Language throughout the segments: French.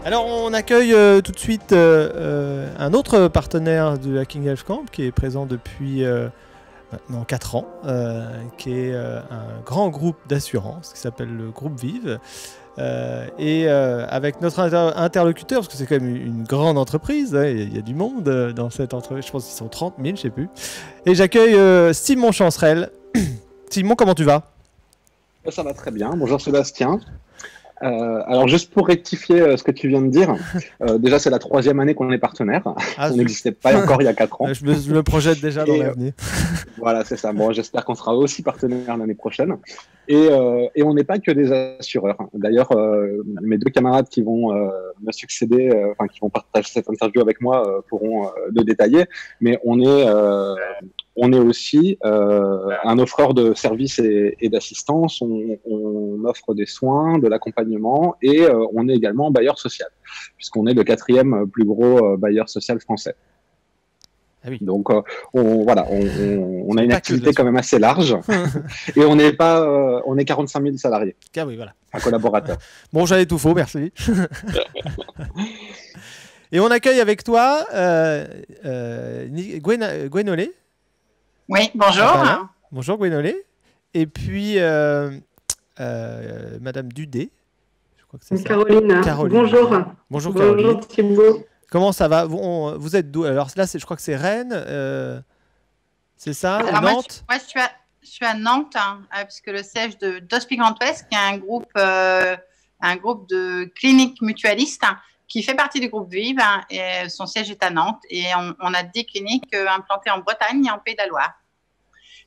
Alors, on accueille tout de suite un autre partenaire de Hacking Health Camp qui est présent depuis maintenant 4 ans, qui est un grand groupe d'assurance qui s'appelle le groupe Vive. Avec notre interlocuteur, parce que c'est quand même une grande entreprise, hein, il y a du monde dans cette entreprise, je pense qu'ils sont 30 000, je ne sais plus. Et j'accueille Simon Chancerelle. Simon, comment tu vas? Ça va très bien. Bonjour Sébastien. Alors juste pour rectifier ce que tu viens de dire, déjà c'est la 3e année qu'on est partenaire. On n'existait pas encore il y a 4 ans. Je me projette déjà dans l'avenir. Voilà, c'est ça. Bon, j'espère qu'on sera aussi partenaire l'année prochaine. Et on n'est pas que des assureurs. D'ailleurs, mes 2 camarades qui vont me succéder, qui vont partager cette interview avec moi, pourront le détailler. Mais on est aussi un offreur de services et d'assistance. On offre des soins, de l'accompagnement et on est également bailleur social, puisqu'on est le 4e plus gros bailleur social français. Ah oui. Donc, on a une activité quand même assez large et on est 45 000 salariés. Ah oui, voilà. Un collaborateur. Bon, j'avais tout faux, merci. Et on accueille avec toi Gwenolé. Oui, bonjour. Voilà. Bonjour Gwenolé. Et puis Madame Dudé. Je crois que c'est Caroline. Caroline. Bonjour. Bonjour Caroline. Bonjour Thibaut. Comment ça va? Vous êtes d'où? Alors là, je crois que c'est Rennes. C'est ça? Alors Nantes? Moi, je suis à Nantes, puisque le siège d'Hospi Grand Ouest, qui est un groupe de cliniques mutualistes qui fait partie du groupe Vive, et son siège est à Nantes. Et on a 10 cliniques implantées en Bretagne et en Pays de la Loire.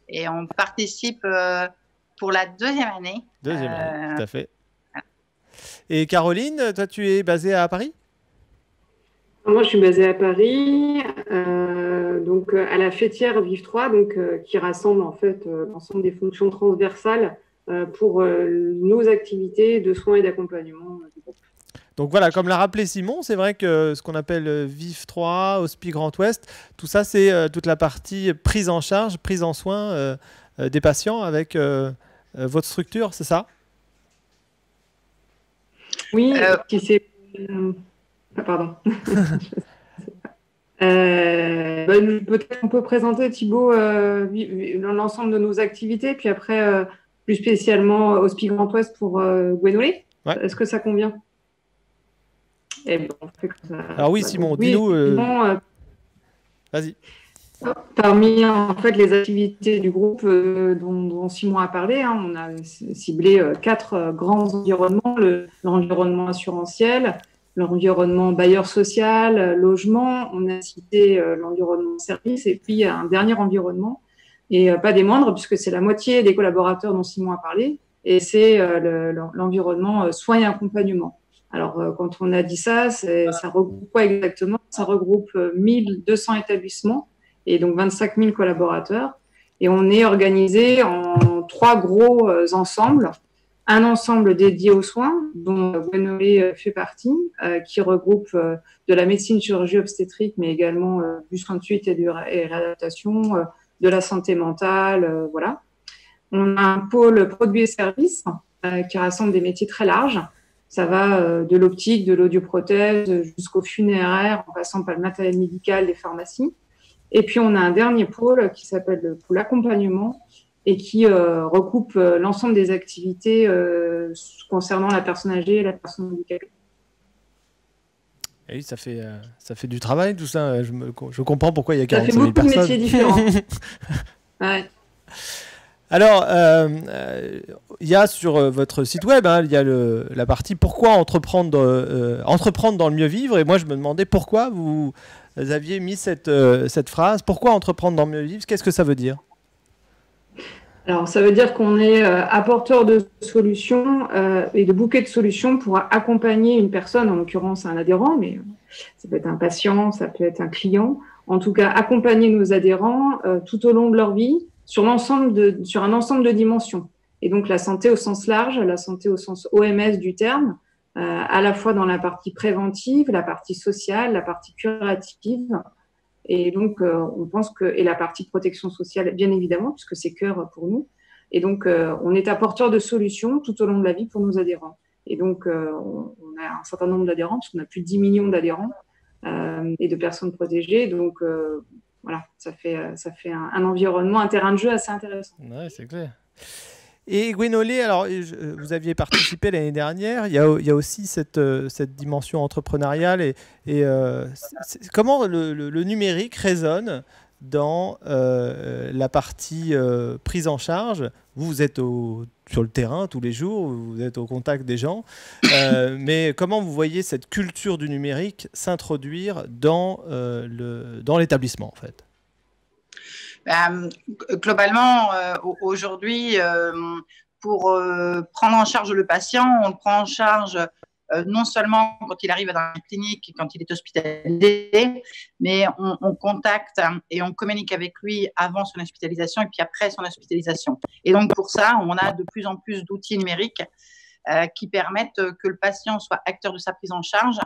Et on participe pour la 2e année. 2e année, tout à fait. Et Caroline, toi, tu es basée à Paris? Moi, je suis basée à Paris, donc à la fêtière Vive 3, qui rassemble en fait l'ensemble des fonctions transversales pour nos activités de soins et d'accompagnement du groupe. Donc voilà, comme l'a rappelé Simon, c'est vrai que ce qu'on appelle Vive 3, Hospi Grand Ouest, tout ça, c'est toute la partie prise en charge, prise en soin des patients avec votre structure, c'est ça? Oui, qui c'est... pardon. Peut-être qu'on peut présenter, Thibaut, l'ensemble de nos activités, puis après, plus spécialement Hospi Grand Ouest pour Gwenolé. Ouais. Est-ce que ça convient? On fait comme ça. Alors oui, Simon, dis-nous. Vas-y. Parmi en fait les activités du groupe dont Simon a parlé, on a ciblé 4 grands environnements: l'environnement assurantiel, l'environnement bailleur social, logement, on a cité l'environnement service, et puis un dernier environnement, et pas des moindres, puisque c'est la moitié des collaborateurs dont Simon a parlé, et c'est l'environnement soins et accompagnement. Alors, quand on a dit ça, ça regroupe quoi exactement? Ça regroupe 1200 établissements et donc 25 000 collaborateurs. Et on est organisé en 3 gros ensembles. Un ensemble dédié aux soins, dont Gwenolé fait partie, qui regroupe de la médecine chirurgie obstétrique, mais également du soin de suite et réadaptation, de la santé mentale, voilà. On a un pôle produits et services qui rassemble des métiers très larges. Ça va de l'optique, de l'audioprothèse jusqu'au funéraire, en passant par le matériel médical, les pharmacies. Et puis, on a un dernier pôle qui s'appelle le pôle accompagnement et qui recoupe l'ensemble des activités concernant la personne âgée et la personne handicapée. Et oui, ça fait du travail, tout ça. Je comprends pourquoi il y a 45 000 personnes. Ça fait beaucoup de métiers différents. Ouais. Alors, il y a sur votre site web, il y a la partie « Pourquoi entreprendre dans le mieux vivre ?» Et moi, je me demandais pourquoi vous aviez mis cette phrase. Pourquoi entreprendre dans le mieux vivre? Qu'est-ce que ça veut dire? Alors, ça veut dire qu'on est apporteur de solutions et de bouquets de solutions pour accompagner une personne, en l'occurrence un adhérent, mais ça peut être un patient, ça peut être un client. En tout cas, accompagner nos adhérents tout au long de leur vie, sur un ensemble de dimensions. Et donc, la santé au sens large, la santé au sens OMS du terme, à la fois dans la partie préventive, la partie sociale, la partie curative. Et donc, on pense et la partie protection sociale, bien évidemment, puisque c'est cœur pour nous. Et donc, on est apporteur de solutions tout au long de la vie pour nos adhérents. Et donc, on a un certain nombre d'adhérents, parce qu'on a plus de 10 millions d'adhérents et de personnes protégées. Donc, voilà, ça fait un environnement, un terrain de jeu assez intéressant. Ouais, c'est clair. Et Gwénolé, alors vous aviez participé l'année dernière, il y a aussi cette dimension entrepreneuriale et comment le numérique résonne dans la partie prise en charge. Vous êtes sur le terrain tous les jours, vous êtes au contact des gens, mais comment vous voyez cette culture du numérique s'introduire dans l'établissement en fait? Globalement, aujourd'hui, pour prendre en charge le patient, on le prend en charge non seulement quand il arrive dans la clinique et quand il est hospitalisé, mais on contacte et on communique avec lui avant son hospitalisation et puis après son hospitalisation. Et donc pour ça, on a de plus en plus d'outils numériques qui permettent que le patient soit acteur de sa prise en charge.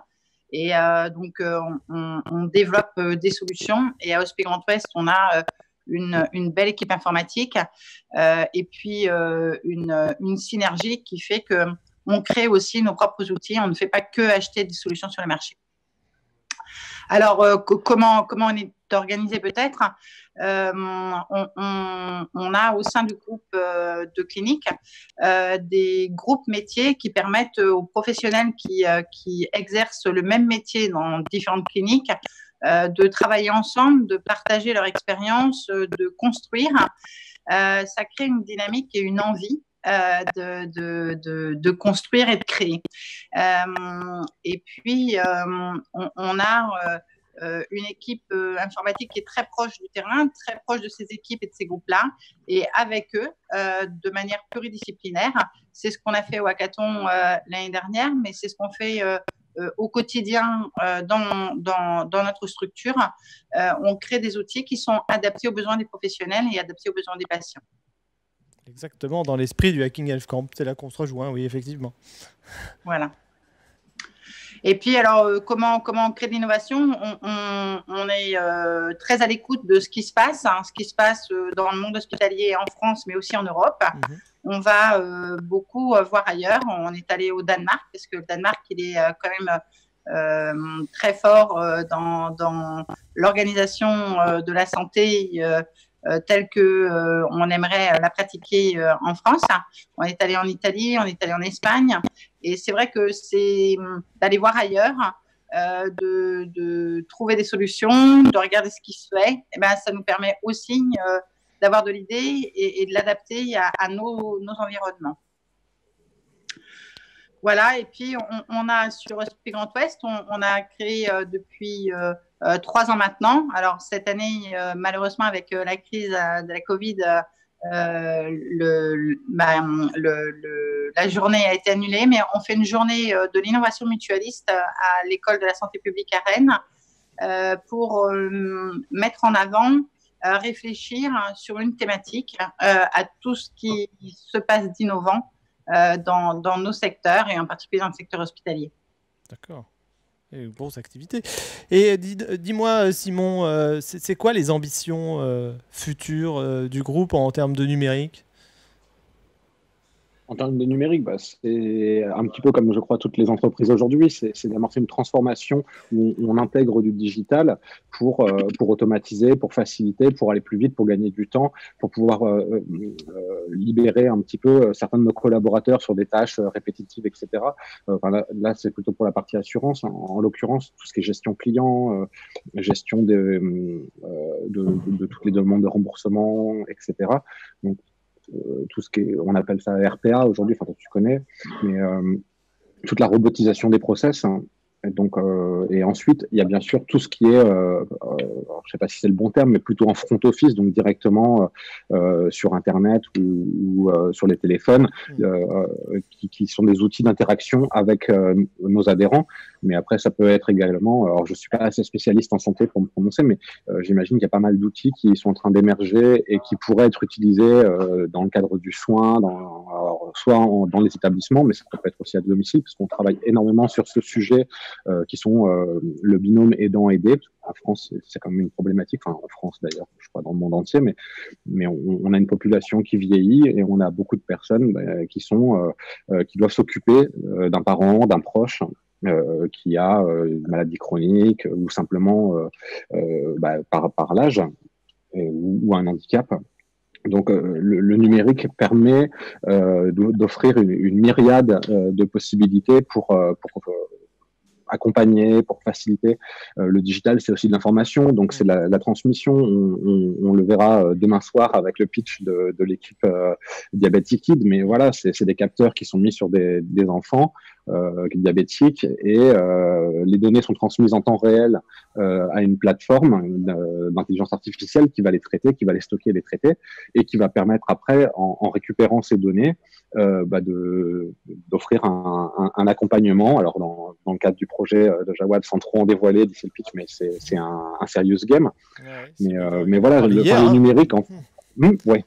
Et donc on développe des solutions. Et à Hospi Grand Ouest, on a une belle équipe informatique et puis une synergie qui fait qu'on crée aussi nos propres outils. On ne fait pas que acheter des solutions sur le marché. Alors, comment on est organisé peut-être on a au sein du groupe de cliniques des groupes métiers qui permettent aux professionnels qui exercent le même métier dans différentes cliniques de travailler ensemble, de partager leur expérience, de construire. Ça crée une dynamique et une envie de construire et de créer. Et puis, on a une équipe informatique qui est très proche du terrain, très proche de ces équipes et de ces groupes-là, et avec eux, de manière pluridisciplinaire. C'est ce qu'on a fait au hackathon l'année dernière, mais c'est ce qu'on fait au quotidien dans notre structure. On crée des outils qui sont adaptés aux besoins des professionnels et adaptés aux besoins des patients. Exactement, dans l'esprit du Hacking Health Camp, c'est là qu'on se rejoint, oui, effectivement. Voilà. Et puis, alors, comment on crée de l'innovation? On est très à l'écoute de ce qui se passe dans le monde hospitalier en France, mais aussi en Europe. Mmh. On va beaucoup voir ailleurs. On est allé au Danemark, parce que le Danemark, il est quand même très fort dans l'organisation de la santé telle qu'on aimerait la pratiquer en France. On est allé en Italie, on est allé en Espagne. Et c'est vrai que c'est d'aller voir ailleurs, de trouver des solutions, de regarder ce qui se fait. Et ben, ça nous permet aussi d'avoir de l'idée et de l'adapter à nos environnements. Voilà, et puis on a sur Hospi Grand Ouest, on a créé depuis 3 ans maintenant. Alors cette année, malheureusement avec la crise de la Covid, la journée a été annulée, mais on fait une journée de l'innovation mutualiste à l'école de la santé publique à Rennes pour mettre en avant, réfléchir sur une thématique à tout ce qui se passe d'innovant dans nos secteurs et en particulier dans le secteur hospitalier. D'accord. Et grosse activité. Et dis-moi, Simon, c'est quoi les ambitions futures du groupe en termes de numérique ? En termes de numérique, c'est un petit peu comme je crois toutes les entreprises aujourd'hui, c'est d'amorcer une transformation où on intègre du digital pour automatiser, pour faciliter, pour aller plus vite, pour gagner du temps, pour pouvoir libérer un petit peu certains de nos collaborateurs sur des tâches répétitives, etc. Là, c'est plutôt pour la partie assurance, en l'occurrence, tout ce qui est gestion client, gestion de toutes les demandes de remboursement, etc. Donc, tout ce qui est, on appelle ça RPA aujourd'hui, enfin tu connais, mais toute la robotisation des process. Hein, et ensuite, il y a bien sûr tout ce qui est, je ne sais pas si c'est le bon terme, mais plutôt en front office, donc directement sur Internet ou sur les téléphones, qui sont des outils d'interaction avec nos adhérents. Mais après, ça peut être également, alors je ne suis pas assez spécialiste en santé pour me prononcer, mais j'imagine qu'il y a pas mal d'outils qui sont en train d'émerger et qui pourraient être utilisés dans le cadre du soin, soit dans les établissements, mais ça peut être aussi à domicile, parce qu'on travaille énormément sur ce sujet qui sont le binôme aidant-aidé. En France, c'est quand même une problématique, enfin en France d'ailleurs, je crois dans le monde entier, mais on a une population qui vieillit et on a beaucoup de personnes qui doivent s'occuper d'un parent, d'un proche qui a une maladie chronique ou simplement par l'âge ou un handicap. Donc le numérique permet d'offrir une myriade de possibilités pour accompagner, pour faciliter. Le digital, c'est aussi de l'information, donc c'est la transmission. On le verra demain soir avec le pitch de l'équipe Diabetic Kid, mais voilà, c'est des capteurs qui sont mis sur des enfants diabétiques et les données sont transmises en temps réel à une plateforme d'intelligence artificielle qui va les traiter, qui va les stocker et les traiter, et qui va permettre après, en récupérant ces données, d'offrir un accompagnement. Alors dans le cadre du projet de Jawad, sans trop en dévoiler d'ici le pitch, mais c'est un serious game. Ouais, mais voilà, le numérique ouais.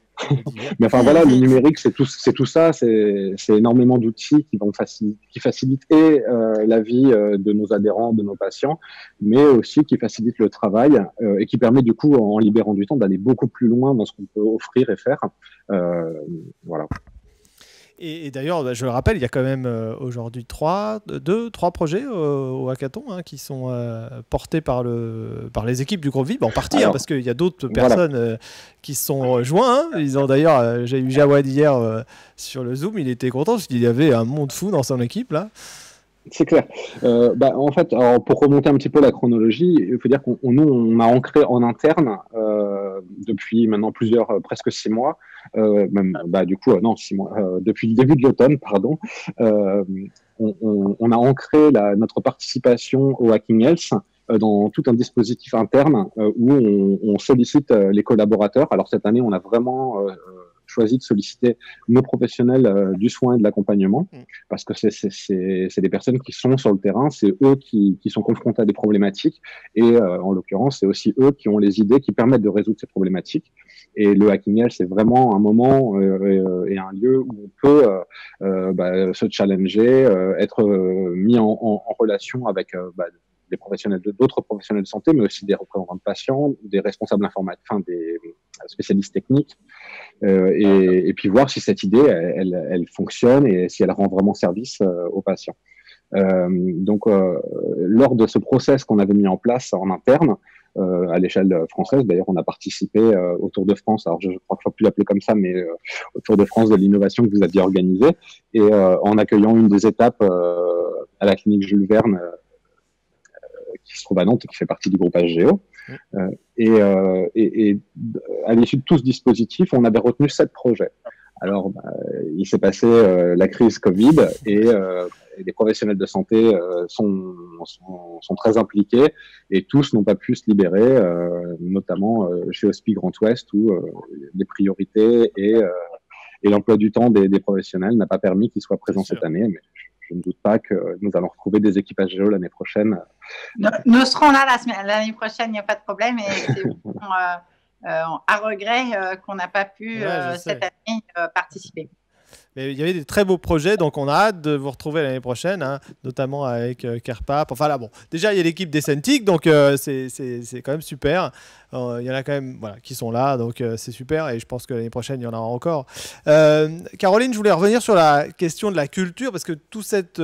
Mais enfin voilà, le numérique, c'est tout ça, c'est énormément d'outils qui facilitent la vie de nos adhérents, de nos patients, mais aussi qui facilitent le travail et qui permet du coup, en libérant du temps, d'aller beaucoup plus loin dans ce qu'on peut offrir et faire. Voilà. Et d'ailleurs, je le rappelle, il y a quand même aujourd'hui trois projets au hackathon qui sont portés par les équipes du groupe Vive, en partie, parce qu'il y a d'autres personnes qui se sont joints. Ils ont d'ailleurs, j'ai eu Jawad hier sur le Zoom, il était content parce qu'il y avait un monde fou dans son équipe là. C'est clair. En fait, alors, pour remonter un petit peu la chronologie, il faut dire on a ancré en interne depuis maintenant presque 6 mois, du coup, non, 6 mois, depuis le début de l'automne, pardon, on a ancré notre participation au Hacking Health dans tout un dispositif interne où on sollicite les collaborateurs. Alors cette année, on a vraiment choisi de solliciter nos professionnels du soin et de l'accompagnement, parce que c'est des personnes qui sont sur le terrain, c'est eux qui sont confrontés à des problématiques, et en l'occurrence, c'est aussi eux qui ont les idées qui permettent de résoudre ces problématiques. Et le Hacking Health, c'est vraiment un moment et un lieu où on peut se challenger, être mis en relation avec des professionnels d'autres professionnels de santé, mais aussi des représentants de patients, des responsables informatiques, des spécialistes techniques, et puis voir si cette idée elle fonctionne et si elle rend vraiment service aux patients. Donc lors de ce process qu'on avait mis en place en interne à l'échelle française, d'ailleurs on a participé au Tour de France, alors je crois qu'il ne faut plus l'appeler comme ça, mais au Tour de France de l'innovation que vous aviez organisé, et en accueillant une des étapes à la clinique Jules Verne qui se trouve à Nantes et qui fait partie du groupe HGO. Et à l'issue de tout ce dispositif, on avait retenu 7 projets. Alors, il s'est passé la crise Covid et les professionnels de santé sont très impliqués et tous n'ont pas pu se libérer, notamment chez Hospi Grand Ouest où les priorités et l'emploi du temps des professionnels n'a pas permis qu'ils soient présents cette année. Mais je ne doute pas que nous allons retrouver des équipages géo l'année prochaine. Nous serons là l'année prochaine, il n'y a pas de problème. Et c'est à regret qu'on n'a pas pu cette année participer. Mais il y avait des très beaux projets, donc on a hâte de vous retrouver l'année prochaine, notamment avec Carpap. Enfin là, bon, déjà il y a l'équipe des Centig, donc c'est quand même super. Il y en a quand même qui sont là, donc c'est super, et je pense que l'année prochaine il y en aura encore. Caroline, je voulais revenir sur la question de la culture, parce que toute cette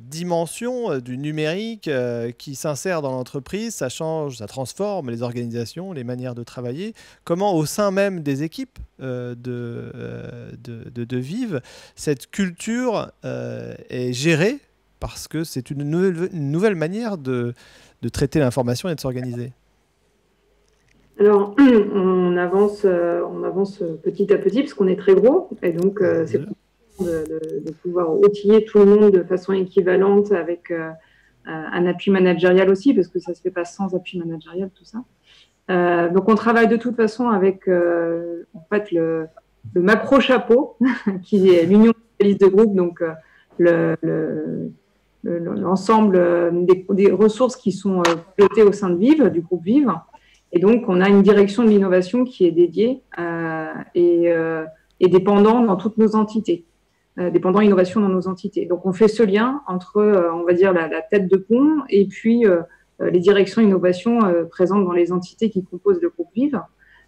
dimension du numérique qui s'insère dans l'entreprise, ça change, ça transforme les organisations, les manières de travailler. Comment au sein même des équipes de Vive, cette culture est gérée, parce que c'est une nouvelle manière de traiter l'information et de s'organiser. Alors, on avance petit à petit, parce qu'on est très gros, et donc c'est de pouvoir outiller tout le monde de façon équivalente avec un appui managérial aussi, parce que ça ne se fait pas sans appui managérial, tout ça. Donc, on travaille de toute façon avec en fait, le macro chapeau, qui est l'union de groupe, donc l'ensemble des ressources qui sont pilotées au sein de Vive, du groupe Vive. Et donc, on a une direction de l'innovation qui est dédiée et dépendant dans toutes nos entités. dépendant innovation dans nos entités. Donc, on fait ce lien entre, on va dire, la tête de pont et puis les directions innovation présentes dans les entités qui composent le groupe Vive.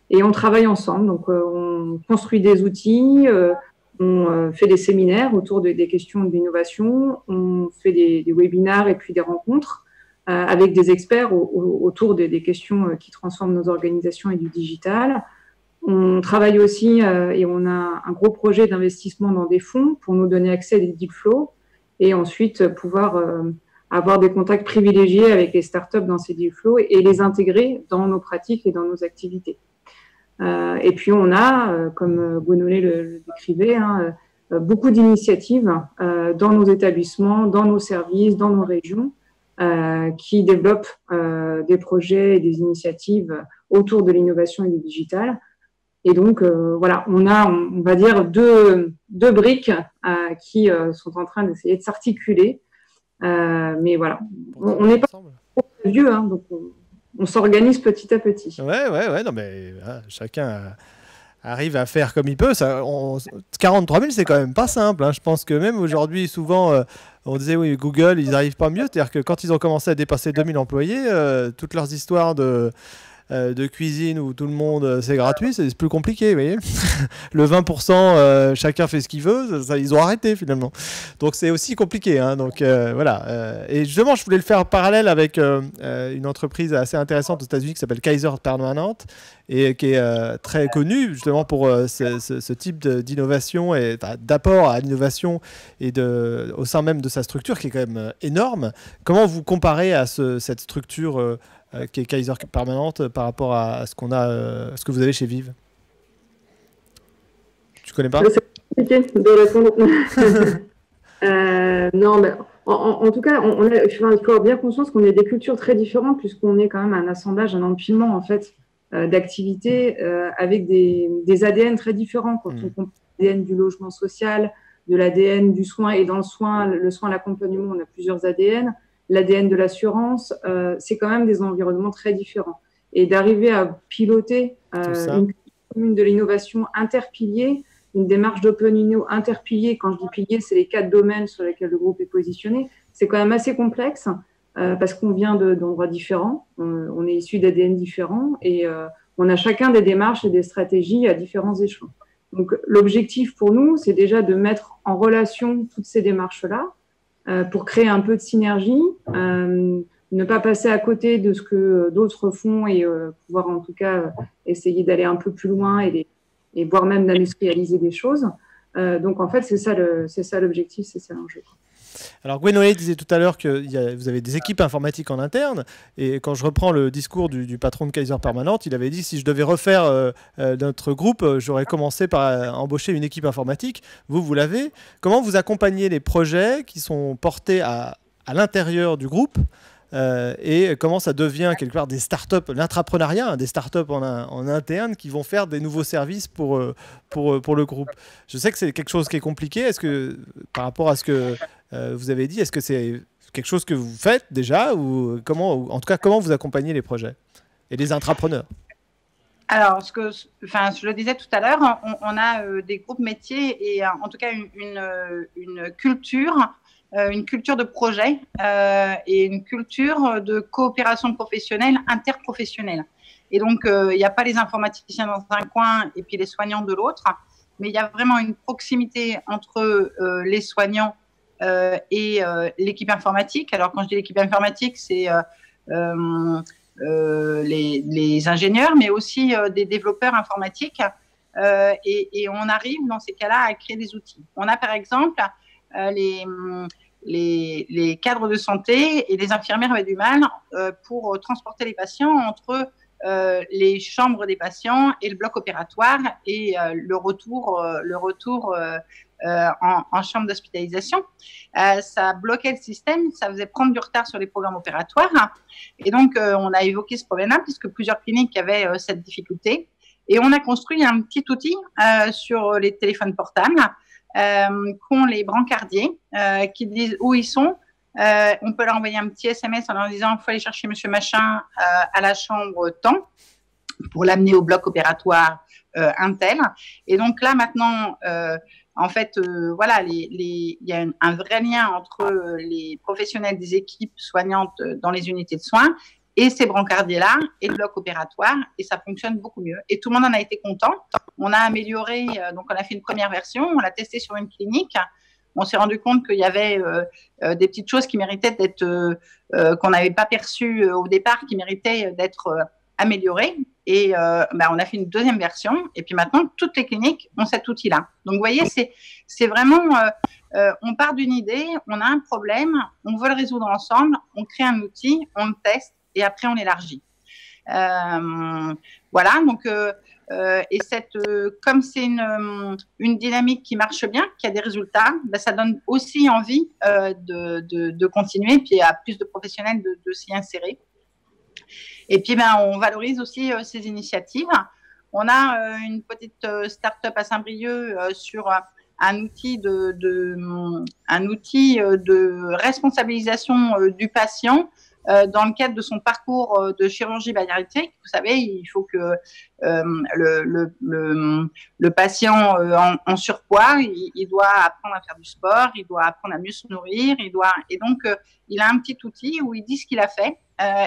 Et on travaille ensemble. Donc, on construit des outils, on fait des séminaires autour des questions d'innovation, on fait des webinaires et puis des rencontres avec des experts autour des questions qui transforment nos organisations et du digital. On travaille aussi et on a un gros projet d'investissement dans des fonds pour nous donner accès à des deal flows et ensuite pouvoir avoir des contacts privilégiés avec les startups dans ces deal flows et les intégrer dans nos pratiques et dans nos activités. Et puis on a, comme Gwenolé le décrivait, beaucoup d'initiatives dans nos établissements, dans nos services, dans nos régions, qui développent des projets et des initiatives autour de l'innovation et du digital. Et donc, voilà, on a, on va dire, deux briques qui sont en train d'essayer de s'articuler. Mais voilà, on n'est pas vieux, hein, donc on s'organise petit à petit. Ouais, non mais chacun arrive à faire comme il peut. 43 000, c'est quand même pas simple. Hein. Je pense que même aujourd'hui, souvent, on disait oui, Google, ils n'arrivent pas mieux. C'est-à-dire que quand ils ont commencé à dépasser 2000 employés, toutes leurs histoires de cuisine où tout le monde c'est gratuit, c'est plus compliqué, vous voyez. Le 20%, chacun fait ce qu'il veut, ça, ils ont arrêté finalement. Donc c'est aussi compliqué. Hein, donc voilà. Et justement, je voulais le faire en parallèle avec une entreprise assez intéressante aux États-Unis qui s'appelle Kaiser Permanente et qui est très connue justement pour ce type d'innovation et d'apport à l'innovation et au sein même de sa structure qui est quand même énorme. Comment vous comparez à cette structure qui est Kaiser Permanente par rapport à ce qu'on a, ce que vous avez chez Vive? Tu connais pas? C'est compliqué de répondre. Non, mais en tout cas, il faut avoir bien conscience qu'on est des cultures très différentes puisqu'on est quand même un assemblage, un empilement en fait d'activités avec des ADN très différents. Quand on compare l'ADN du logement social, de l'ADN du soin et dans le soin, l'accompagnement, on a plusieurs ADN. L'ADN de l'assurance, c'est quand même des environnements très différents. Et d'arriver à piloter une commune de l'innovation interpilier, une démarche d'open inno interpilier, quand je dis pilier, c'est les 4 domaines sur lesquels le groupe est positionné, c'est quand même assez complexe parce qu'on vient d'endroits différents, on est issu d'ADN différents et on a chacun des démarches et des stratégies à différents échelons. Donc l'objectif pour nous, c'est déjà de mettre en relation toutes ces démarches-là, pour créer un peu de synergie, ne pas passer à côté de ce que d'autres font et pouvoir en tout cas essayer d'aller un peu plus loin et voire même d'industrialiser des choses. Donc en fait, c'est ça l'objectif, c'est ça l'enjeu. Alors Gwenolé disait tout à l'heure que vous avez des équipes informatiques en interne et quand je reprends le discours du patron de Kaiser Permanente, il avait dit si je devais refaire notre groupe, j'aurais commencé par embaucher une équipe informatique. Vous l'avez. Comment vous accompagnez les projets qui sont portés à l'intérieur du groupe et comment ça devient quelque part des startups, l'intrapreneuriat, des startups en interne qui vont faire des nouveaux services pour le groupe. Je sais que c'est quelque chose qui est compliqué. Est-ce que par rapport à ce que vous avez dit, est-ce que c'est quelque chose que vous faites déjà ou en tout cas, comment vous accompagnez les projets et les intrapreneurs? Alors, je le disais tout à l'heure, on a des groupes métiers et en tout cas une culture de projet et une culture de coopération professionnelle, interprofessionnelle. Et donc, il n'y a pas les informaticiens dans un coin et puis les soignants de l'autre, mais il y a vraiment une proximité entre les soignants et l'équipe informatique. Alors, quand je dis l'équipe informatique, c'est les ingénieurs, mais aussi des développeurs informatiques. Et on arrive, dans ces cas-là, à créer des outils. On a, par exemple, les cadres de santé et les infirmières avaient du mal pour transporter les patients entre les chambres des patients et le bloc opératoire et le retour en chambre d'hospitalisation. Ça bloquait le système, ça faisait prendre du retard sur les programmes opératoires. Et donc, on a évoqué ce problème-là puisque plusieurs cliniques avaient cette difficulté. Et on a construit un petit outil sur les téléphones portables qu'ont les brancardiers qui disent où ils sont. On peut leur envoyer un petit SMS en leur disant il faut aller chercher monsieur machin à la chambre temps pour l'amener au bloc opératoire un tel. Et donc là, maintenant, en fait, voilà, il y a un vrai lien entre les professionnels des équipes soignantes dans les unités de soins et ces brancardiers-là et le bloc opératoire, et ça fonctionne beaucoup mieux. Et tout le monde en a été content. On a amélioré, donc on a fait une première version, on l'a testé sur une clinique. On s'est rendu compte qu'il y avait des petites choses qui méritaient d'être, qu'on n'avait pas perçues au départ, qui méritaient d'être améliorées. Et on a fait une deuxième version. Et puis maintenant, toutes les cliniques ont cet outil-là. Donc, vous voyez, c'est vraiment, on part d'une idée, on a un problème, on veut le résoudre ensemble, on crée un outil, on le teste et après, on élargit. Voilà, donc... et comme c'est une dynamique qui marche bien, qui a des résultats, ça donne aussi envie de continuer, puis à plus de professionnels de s'y insérer. Et puis, on valorise aussi ces initiatives. On a une petite start-up à Saint-Brieuc sur un outil de responsabilisation du patient dans le cadre de son parcours de chirurgie bariatrique. Vous savez, il faut que le patient en surpoids, il doit apprendre à faire du sport, il doit apprendre à mieux se nourrir, et donc il a un petit outil où il dit ce qu'il a fait.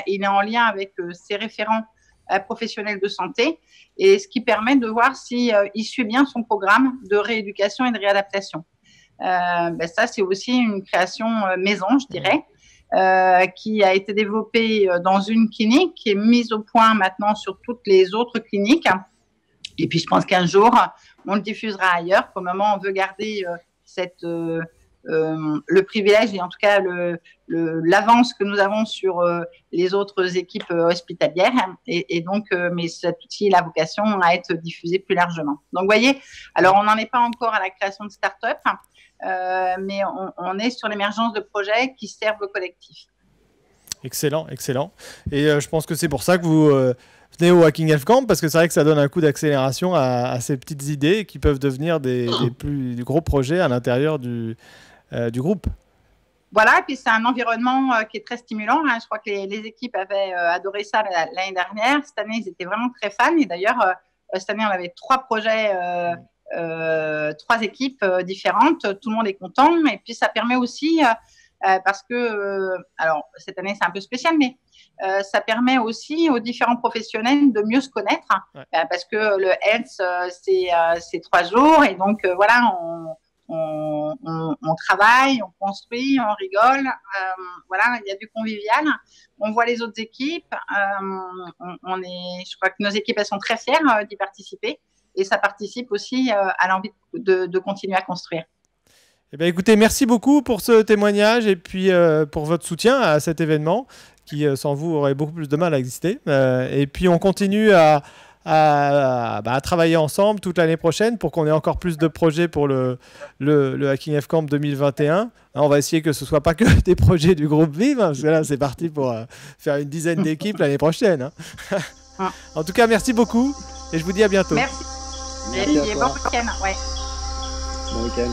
Il est en lien avec ses référents professionnels de santé, et ce qui permet de voir si il suit bien son programme de rééducation et de réadaptation. Ça, c'est aussi une création maison, je dirais. Qui a été développée dans une clinique, qui est mise au point maintenant sur toutes les autres cliniques. Et puis, je pense qu'un jour, on le diffusera ailleurs. Pour le moment, on veut garder le privilège et en tout cas l'avance que nous avons sur les autres équipes hospitalières. Et donc, mais cet outil a la vocation à être diffusé plus largement. Donc, vous voyez, alors on n'en est pas encore à la création de start-up, mais on est sur l'émergence de projets qui servent le collectif. Excellent, excellent. Et je pense que c'est pour ça que vous venez au Hacking Health Camp, parce que c'est vrai que ça donne un coup d'accélération à ces petites idées qui peuvent devenir des plus gros projets à l'intérieur du groupe. Voilà, et puis c'est un environnement qui est très stimulant. Je crois que les équipes avaient adoré ça l'année dernière. Cette année, ils étaient vraiment très fans. Et d'ailleurs, cette année, on avait 3 projets, 3 équipes différentes. Tout le monde est content. Et puis, ça permet aussi, parce que, alors, cette année, c'est un peu spécial, mais ça permet aussi aux différents professionnels de mieux se connaître. Ouais. Parce que le health, c'est 3 jours. Et donc, voilà, on travaille, on construit, on rigole. Voilà, il y a du convivial. On voit les autres équipes. Je crois que nos équipes, elles sont très fières d'y participer. Et ça participe aussi à l'envie de continuer à construire. Eh bien, écoutez, merci beaucoup pour ce témoignage et puis pour votre soutien à cet événement qui, sans vous, aurait beaucoup plus de mal à exister. Et puis, on continue à travailler ensemble toute l'année prochaine pour qu'on ait encore plus de projets pour le Hacking Health Camp 2021. On va essayer que ce ne soit pas que des projets du groupe Vive, parce que là, c'est parti pour faire une dizaine d'équipes l'année prochaine. En tout cas, merci beaucoup et je vous dis à bientôt. Merci. Merci et bon week-end. Ouais. Bon week-end.